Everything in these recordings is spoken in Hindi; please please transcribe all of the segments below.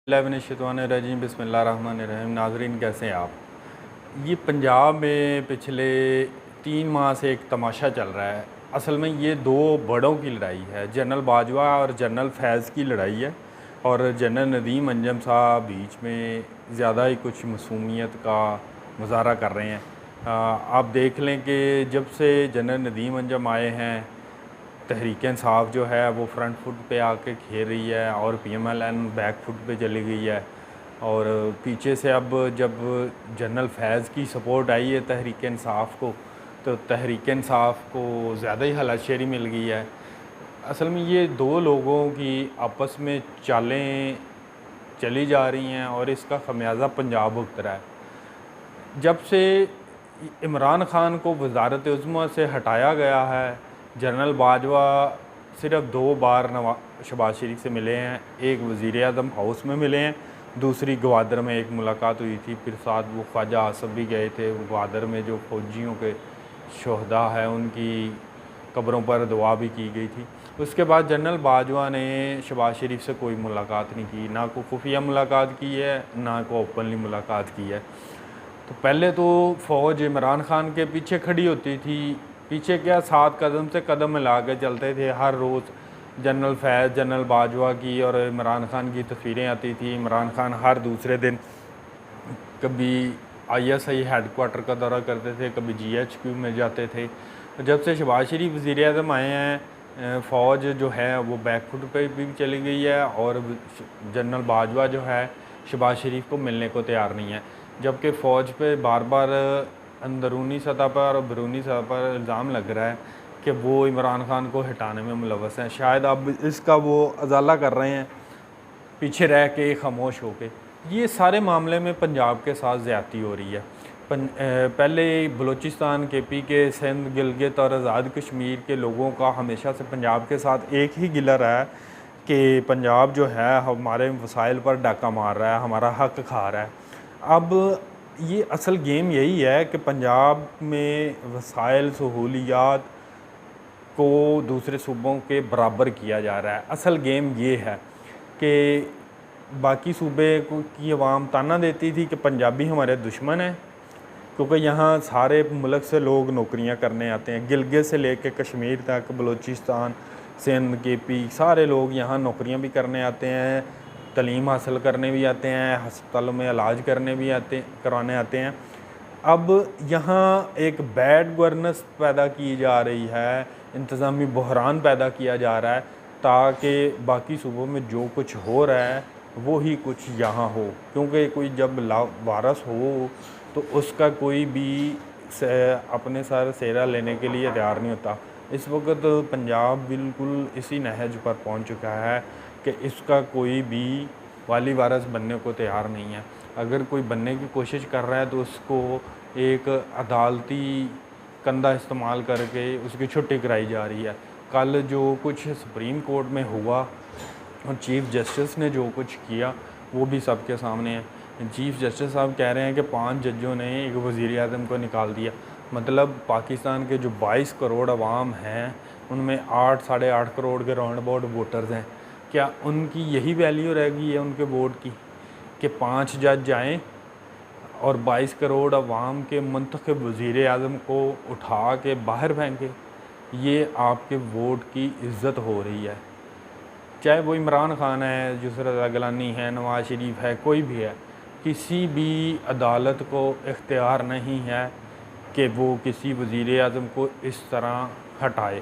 बिस्मिल्लाहिर्रहमानिर्रहीम बिस्मिल्लाहिर्रहमानिर्रहीम। नाज़रीन, कैसे हैं आप? ये पंजाब में पिछले 3 माह से एक तमाशा चल रहा है। असल में ये दो बड़ों की लड़ाई है, जनरल बाजवा और जनरल फैज़ की लड़ाई है। और जनरल नदीम अंजम साहब बीच में ज़्यादा ही कुछ मासूमियत का मुज़ाहरा कर रहे हैं। आप देख लें कि जब से जनरल नदीम अंजम आए हैं, तहरीक इंसाफ जो है वो फ्रंट फुट पे आके खेल रही है और पीएमएलएन बैक फुट पे चली गई है। और पीछे से अब जब जनरल फैज़ की सपोर्ट आई है तहरीक इंसाफ को, तो तहरीक इंसाफ को ज़्यादा ही हलाशेरी मिल गई है। असल में ये दो लोगों की आपस में चालें चली जा रही हैं और इसका खमियाजा पंजाब भुगत रहा है। जब से इमरान खान को वज़ारत उज़्मा से हटाया गया है, जनरल बाजवा सिर्फ 2 बार शहबाज शरीफ से मिले हैं। एक वज़ीर आज़म हाउस में मिले हैं, दूसरी ग्वादर में एक मुलाकात हुई थी। फिर साथ वो ख्वाजा आसफ भी गए थे। ग्वादर में जो फौजियों के शहदा है उनकी कब्रों पर दुआ भी की गई थी। उसके बाद जनरल बाजवा ने शहबाज शरीफ से कोई मुलाकात नहीं की, ना कोई खुफिया मुलाकात की है, ना कोई ओपनली मुलाकात की है। तो पहले तो फ़ौज इमरान खान के पीछे खड़ी होती थी। पीछे क्या, 7 कदम से कदम मिला के चलते थे। हर रोज़ जनरल फैज़, जनरल बाजवा की और इमरान खान की तस्वीरें आती थी। इमरान खान हर दूसरे दिन कभी आईएसआई हेडक्वार्टर का दौरा करते थे, कभी जीएचक्यू में जाते थे। जब से शहबाज शरीफ वज़ीर आज़म आए हैं, फ़ौज जो है वो बैकफुट पे भी चली गई है और जनरल बाजवा जो है शहबाज शरीफ को मिलने को तैयार नहीं है। जबकि फ़ौज पे बार बार अंदरूनी सतह पर और बैरूनी सतह पर इल्ज़ाम लग रहा है कि वो इमरान खान को हटाने में मुलव्वस हैं। शायद अब इसका वो अजाला कर रहे हैं पीछे रह के, खामोश होके। ये सारे मामले में पंजाब के साथ ज़्यादती हो रही है। पहले बलूचिस्तान, केपी के, सिंध, गिलगित और आज़ाद कश्मीर के लोगों का हमेशा से पंजाब के साथ एक ही गिला रहा है कि पंजाब जो है हमारे वसाइल पर डाका मार रहा है, हमारा हक खा रहा है। अब ये असल गेम यही है कि पंजाब में वसाइल, सहूलियात को दूसरे सूबों के बराबर किया जा रहा है। असल गेम ये है कि बाकी सूबे की आवाम ताना देती थी कि पंजाबी हमारे दुश्मन हैं, क्योंकि यहाँ सारे मुल्क से लोग नौकरियाँ करने आते हैं। गिलगित से लेकर कश्मीर तक, बलूचिस्तान, सिंध, केपी, सारे लोग यहाँ नौकरियाँ भी करने आते हैं, तालीम हासिल करने भी आते हैं, हस्पतालों में इलाज करवाने आते हैं। अब यहाँ एक बैड गवर्नेंस पैदा की जा रही है, इंतज़ामी बहरान पैदा किया जा रहा है, ताकि बाकी सूबों में जो कुछ हो रहा है वो ही कुछ यहाँ हो। क्योंकि कोई जब लावारस हो तो उसका कोई भी अपने सर सेरा लेने के लिए तैयार नहीं होता। इस वक्त पंजाब बिल्कुल इसी नहज पर पहुँच चुका है कि इसका कोई भी वाली वारस बनने को तैयार नहीं है। अगर कोई बनने की कोशिश कर रहा है तो उसको एक अदालती कंधा इस्तेमाल करके उसकी छुट्टी कराई जा रही है। कल जो कुछ सुप्रीम कोर्ट में हुआ और चीफ़ जस्टिस ने जो कुछ किया वो भी सबके सामने है। चीफ़ जस्टिस साहब कह रहे हैं कि 5 जजों ने एक वज़ीर आज़म को निकाल दिया। मतलब पाकिस्तान के जो 22 करोड़ अवाम हैं उनमें 8 साढ़े 8 करोड़ के राउंड अबाउट वोटर्स हैं। क्या उनकी यही वैल्यू रह गई है उनके वोट की कि 5 जज जाएँ और 22 करोड़ अवाम के मुंतखब वज़ीर आज़म को उठा के बाहर फेंके? ये आपके वोट की इज़्ज़त हो रही है। चाहे वो इमरान खान है, नुसरत गिलानी है, नवाज़ शरीफ है, कोई भी है, किसी भी अदालत को इख्तियार नहीं है कि वो किसी वज़ीर आज़म को इस तरह हटाए।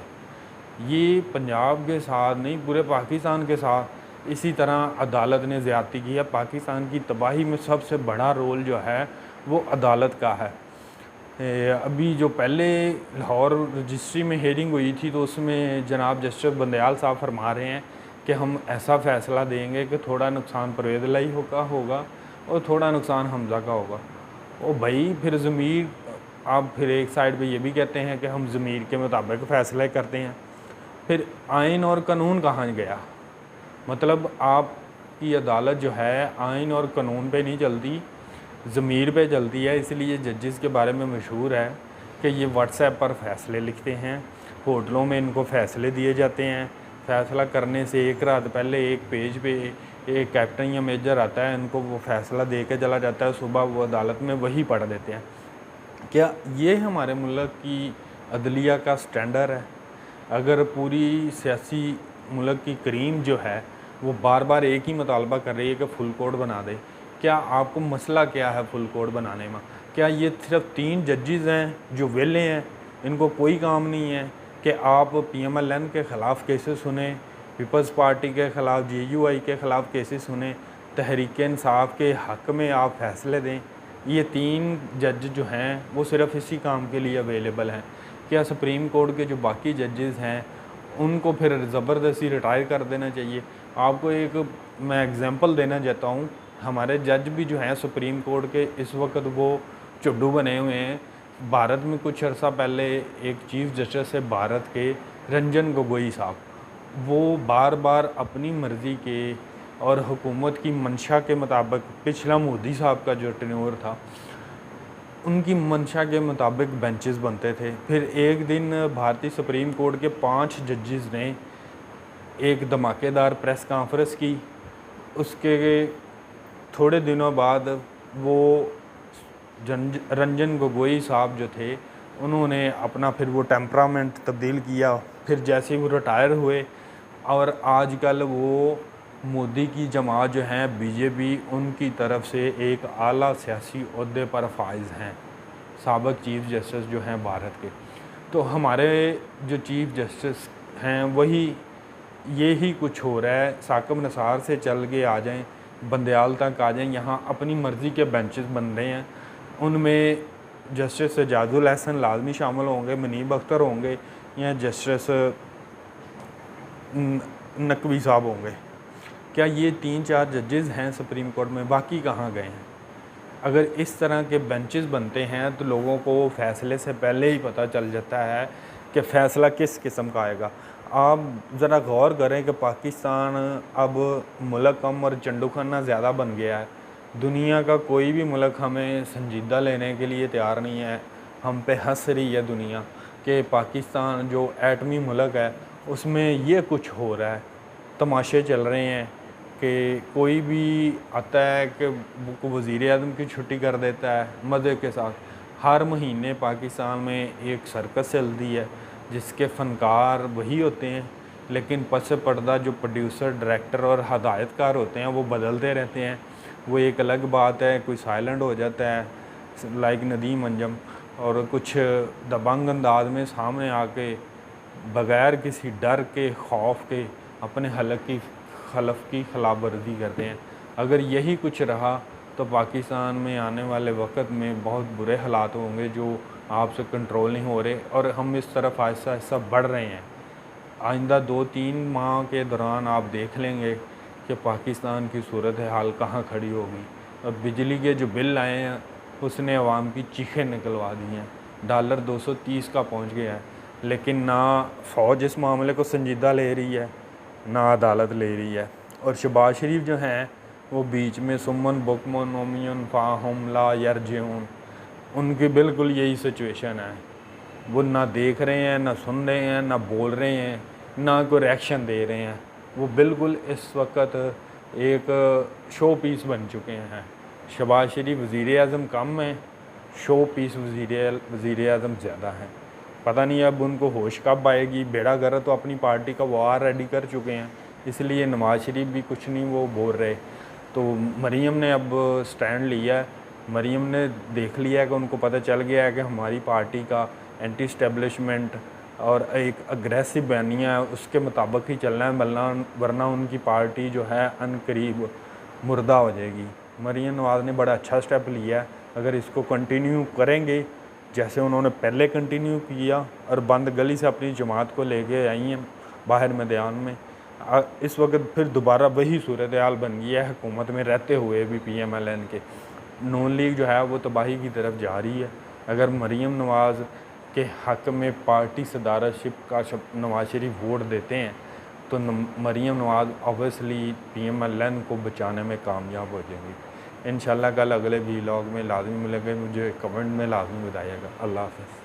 ये पंजाब के साथ नहीं, पूरे पाकिस्तान के साथ इसी तरह अदालत ने ज़्यादती की है। पाकिस्तान की तबाही में सबसे बड़ा रोल जो है वो अदालत का है। अभी जो पहले लाहौर रजिस्ट्री में हेयरिंग हुई थी तो उसमें जनाब जस्टिस बंदयाल साहब फरमा रहे हैं कि हम ऐसा फ़ैसला देंगे कि थोड़ा नुकसान परवेज़ लाई होगा और थोड़ा नुकसान हमज़ा का होगा। ओ भाई, फिर ज़मीर, आप फिर एक साइड पे ये भी कहते हैं कि हम ज़मीर के मुताबिक फ़ैसले करते हैं, फिर आइन और कानून कहाँ गया? मतलब आपकी अदालत जो है आइन और कानून पे नहीं चलती, ज़मीर पे चलती है। इसलिए जजेस के बारे में मशहूर है कि ये व्हाट्सएप पर फ़ैसले लिखते हैं, होटलों में इनको फ़ैसले दिए जाते हैं। फ़ैसला करने से एक रात पहले एक पेज पे एक कैप्टन या मेजर आता है, इनको वो फ़ैसला दे के चला जाता है, सुबह वो अदालत में वही पढ़ देते हैं। क्या ये हमारे मुल्क की अदलिया का स्टैंडर्ड है? अगर पूरी सियासी मुल्क की करीम जो है वो बार बार एक ही मुतालबा कर रही है कि फुल कोड बना दे, क्या आपको मसला क्या है फुल कोड बनाने में? क्या ये सिर्फ 3 जजेस हैं जो वेले हैं, इनको कोई काम नहीं है कि आप PMLN के ख़िलाफ़ केसेस सुने, पीपल्स पार्टी के ख़िलाफ़, JUI के ख़िलाफ़ केसेस सुने, तहरीक इंसाफ के हक़ में आप फ़ैसले दें? ये 3 जज जो हैं वो सिर्फ़ इसी काम के लिए अवेलेबल हैं। क्या सुप्रीम कोर्ट के जो बाकी जजेस हैं उनको फिर ज़बरदस्ती रिटायर कर देना चाहिए? आपको एक मैं एग्ज़ाम्पल देना चाहता हूँ, हमारे जज भी जो हैं सुप्रीम कोर्ट के इस वक्त वो चुड्डू बने हुए हैं। भारत में कुछ अर्सा पहले एक चीफ़ जस्टिस है भारत के, रंजन गोगोई साहब, वो बार बार अपनी मर्ज़ी के और हुकूमत की मंशा के मुताबिक, पिछला मोदी साहब का जो टेन्योर था उनकी मंशा के मुताबिक बेंचेस बनते थे। फिर एक दिन भारतीय सुप्रीम कोर्ट के 5 जजेस ने एक धमाकेदार प्रेस कॉन्फ्रेंस की। उसके थोड़े दिनों बाद वो रंजन गोगोई साहब जो थे उन्होंने अपना फिर वो टेम्परामेंट तब्दील किया। फिर जैसे ही वो रिटायर हुए और आजकल वो मोदी की जमात जो हैं BJP, उनकी तरफ से एक आला सियासी ओहदे पर फाइज हैं, साबिक़ चीफ़ जस्टिस जो हैं भारत के। तो हमारे जो चीफ़ जस्टिस हैं वही यही कुछ हो रहा है, साकिब निसार से चल के आ जाएं, बंदयाल तक आ जाएं, यहाँ अपनी मर्ज़ी के बेंचेस बन रहे हैं। उनमें जस्टिस एजाजुल एहसन लाजमी शामिल होंगे, मुनीब अख्तर होंगे या जस्टिस नकवी साहब होंगे। क्या ये 3-4 जजेस हैं सुप्रीम कोर्ट में? बाकी कहाँ गए हैं? अगर इस तरह के बेंचेस बनते हैं तो लोगों को फ़ैसले से पहले ही पता चल जाता है कि फ़ैसला किस किस्म का आएगा। आप ज़रा गौर करें कि पाकिस्तान अब मुल्क कम और चंडूखाना ज़्यादा बन गया है। दुनिया का कोई भी मुल्क हमें संजीदा लेने के लिए तैयार नहीं है। हम पे हंस रही है दुनिया कि पाकिस्तान जो एटमी मुल्क है उसमें ये कुछ हो रहा है, तमाशे चल रहे हैं कि कोई भी आता है कि वज़ीर आज़म की छुट्टी कर देता है मज़े के साथ। हर महीने पाकिस्तान में एक सर्कस चलती है जिसके फ़नकार वही होते हैं, लेकिन पस पर्दा जो प्रोड्यूसर, डायरेक्टर और हदायतकार होते हैं वो बदलते रहते हैं। वो एक अलग बात है, कोई साइलेंट हो जाता है लाइक नदीम अंजम, और कुछ दबंग अंदाज में सामने आके बग़ैर किसी डर के, खौफ के अपने हलक़ की खलफ की खिलाफ वर्जी करते हैं। अगर यही कुछ रहा तो पाकिस्तान में आने वाले वक्त में बहुत बुरे हालात होंगे जो आपसे कंट्रोल नहीं हो रहे, और हम इस तरफ आहिस्ता आहिस्ता बढ़ रहे हैं। आइंदा 2-3 माह के दौरान आप देख लेंगे कि पाकिस्तान की सूरत हाल कहाँ खड़ी होगी। और बिजली के जो बिल आए हैं उसने अवाम की चीखें निकलवा दी हैं। डॉलर 230 का पहुँच गया है, लेकिन ना फ़ौज इस मामले को संजीदा ले रही है ना अदालत ले रही है। और शहबाज शरीफ जो हैं वो बीच में सुमन बुकमन ओमियन फ़ाहम ला यरजिऊन, उनकी बिल्कुल यही सिचुएशन है। वो ना देख रहे हैं, ना सुन रहे हैं, ना बोल रहे हैं, ना कोई रिएक्शन दे रहे हैं। वो बिल्कुल इस वक्त एक शो पीस बन चुके हैं। शहबाज शरीफ वज़ीर आज़म कम है, शो पीस वज़ीर आज़म ज़्यादा हैं। पता नहीं अब उनको होश कब आएगी। बेड़ा गर्क तो अपनी पार्टी का वार रेडी कर चुके हैं, इसलिए नवाज शरीफ भी कुछ नहीं वो बोल रहे। तो मरीम ने अब स्टैंड लिया है। मरीम ने देख लिया है कि उनको पता चल गया है कि हमारी पार्टी का एंटी इस्टेब्लिशमेंट और एक अग्रेसिव बयानिया है, उसके मुताबिक ही चलना है, वरना उनकी पार्टी जो है अनकरीब मुर्दा हो जाएगी। मरीम नवाज़ ने बड़ा अच्छा स्टेप लिया है। अगर इसको कंटिन्यू करेंगे जैसे उन्होंने पहले कंटिन्यू किया और बंद गली से अपनी जमात को लेके आई हैं बाहर मैदान में, इस वक्त फिर दोबारा वही सूरत हाल बन गई है हुकूमत में रहते हुए भी। PMLN के नून लीग जो है वो तबाही की तरफ जा रही है। अगर मरीम नवाज़ के हक़ में पार्टी सदारतशिप का नवाज शरीफ वोट देते हैं तो मरीम नवाज़ ऑब्वियसली PMLN को बचाने में कामयाब हो जाएंगी। इंशाल्लाह कल अगले व्लॉग में लाजमी मिलेंगे। मुझे कमेंट में लाजमी बताइएगा। अल्लाह हाफ़िज़।